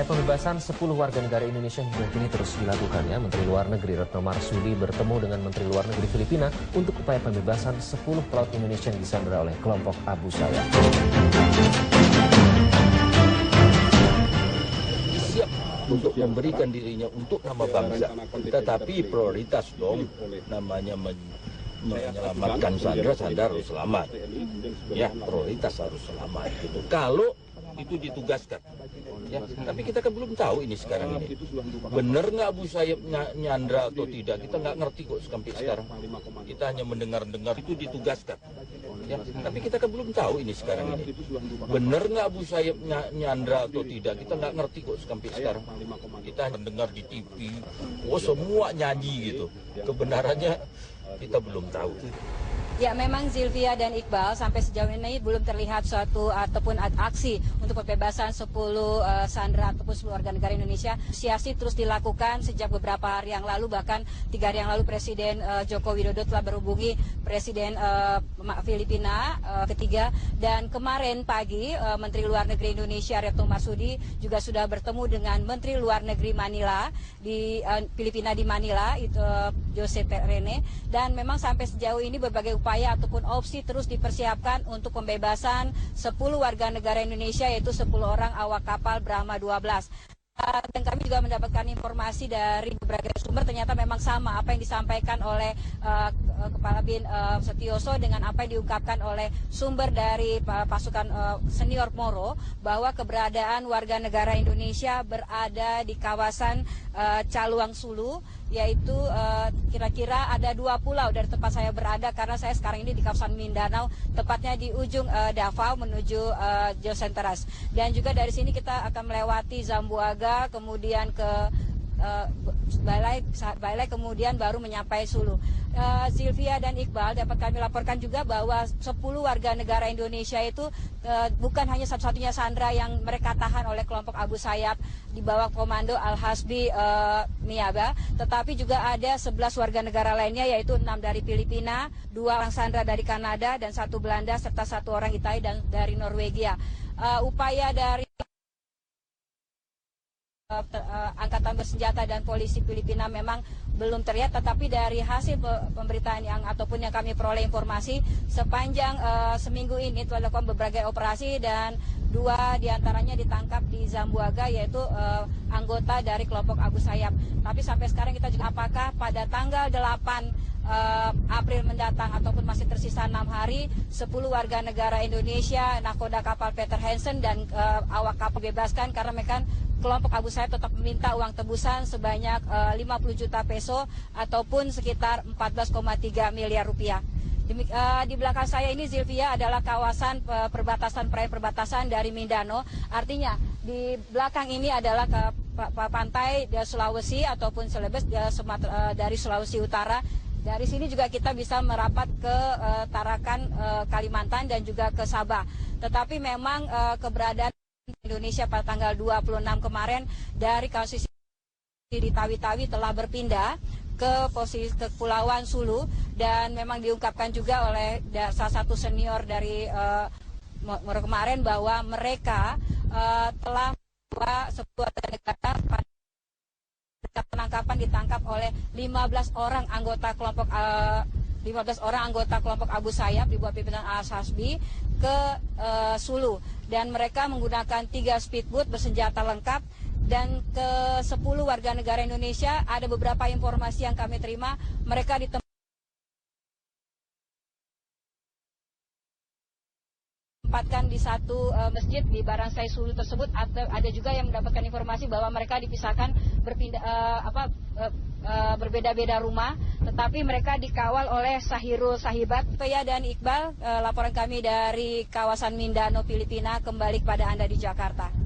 pembebasan 10 warga negara Indonesia hingga kini terus dilakukannya. Menteri Luar Negeri Retno Marsudi bertemu dengan Menteri Luar Negeri Filipina untuk upaya pembebasan 10 pelaut Indonesia yang disandera oleh kelompok Abu Sayyaf. Siap untuk memberikan dirinya untuk nama bangsa, tetapi prioritas dong namanya menyelamatkan Sandra harus selamat. Ya, prioritas harus selamat gitu. Kalau itu ditugaskan. Ya, tapi kita kan belum tahu ini sekarang ini. Benar nggak Abu Sayyaf nyandra atau tidak? Kita nggak ngerti kok sampai sekarang. Kita hanya mendengar-dengar itu ditugaskan. Ya, tapi kita kan belum tahu ini sekarang ini. Benar nggak Abu Sayyaf nyandra atau tidak? Kita nggak ngerti kok sampai sekarang. Kita mendengar di TV, oh semua nyanyi gitu. Kebenarannya kita belum tahu. Ya, memang Zilvia dan Iqbal sampai sejauh ini belum terlihat suatu ataupun aksi untuk pembebasan 10 sandera ataupun 10 warga negara Indonesia. Siasi terus dilakukan sejak beberapa hari yang lalu, bahkan 3 hari yang lalu Presiden Joko Widodo telah berhubungi Presiden Filipina ketiga, dan kemarin pagi Menteri Luar Negeri Indonesia Retno Marsudi juga sudah bertemu dengan Menteri Luar Negeri Manila di Filipina di Manila, itu Jose Rene, dan memang sampai sejauh ini berbagai upaya ataupun opsi terus dipersiapkan untuk pembebasan 10 warga negara Indonesia, yaitu 10 orang awak kapal Brahma 12. Dan kami juga mendapatkan informasi dari beberapa sumber, ternyata memang sama apa yang disampaikan oleh Kepala BIN Setioso dengan apa yang diungkapkan oleh sumber dari pasukan senior Moro, bahwa keberadaan warga negara Indonesia berada di kawasan Caluang Sulu, yaitu kira-kira ada 2 pulau dari tempat saya berada, karena saya sekarang ini di kawasan Mindanao, tepatnya di ujung Davao menuju Josenteras. Dan juga dari sini kita akan melewati Zamboanga, kemudian ke Balai, kemudian baru menyampai Sulu. Zilvia dan Iqbal, dapat kami laporkan juga bahwa 10 warga negara Indonesia itu bukan hanya satu-satunya sandera yang mereka tahan oleh kelompok Abu Sayyaf di bawah komando Al-Hasbi Niaga, tetapi juga ada 11 warga negara lainnya, yaitu 6 dari Filipina, 2 orang sandera dari Kanada, dan 1 Belanda, serta 1 orang Italia dan dari Norwegia. Upaya dari Angkatan Bersenjata dan polisi Filipina memang belum terlihat, tetapi dari hasil pemberitaan yang kami peroleh informasi, sepanjang seminggu ini telah dilakukan berbagai operasi, dan 2 diantaranya ditangkap di Zamboanga, yaitu anggota dari kelompok Abu Sayyaf. Tapi sampai sekarang kita juga apakah pada tanggal 8 April mendatang ataupun masih tersisa 6 hari, 10 warga negara Indonesia, nakoda kapal Peter Hansen dan awak kapal bebaskan, karena mereka kelompok Abu Sayyaf tetap meminta uang tebusan sebanyak 50 juta peso ataupun sekitar 14,3 miliar rupiah. Di belakang saya ini, Zilvia, adalah kawasan perayaan perbatasan dari Mindanao. Artinya di belakang ini adalah pantai Sulawesi ataupun Celebes dari Sulawesi Utara. Dari sini juga kita bisa merapat ke Tarakan, Kalimantan, dan juga ke Sabah. Tetapi memang keberadaan Indonesia pada tanggal 26 kemarin dari kawasan di Tawi-Tawi telah berpindah ke posisi Kepulauan Sulu, dan memang diungkapkan juga oleh salah satu senior dari kemarin bahwa mereka telah membawa sebuah negara pada penangkapan ditangkap oleh 15 orang anggota kelompok Abu Sayyaf di bawah pimpinan Al-Hasbi ke Sulu, dan mereka menggunakan 3 speedboat bersenjata lengkap. Dan ke 10 warga negara Indonesia, ada beberapa informasi yang kami terima, mereka ditempatkan di satu masjid di Baransai Sulu tersebut. Ada juga yang mendapatkan informasi bahwa mereka dipisahkan berbeda-beda rumah, tetapi mereka dikawal oleh Sahirul Sahibat. Saya dan Iqbal, laporan kami dari kawasan Mindanao, Filipina, kembali kepada Anda di Jakarta.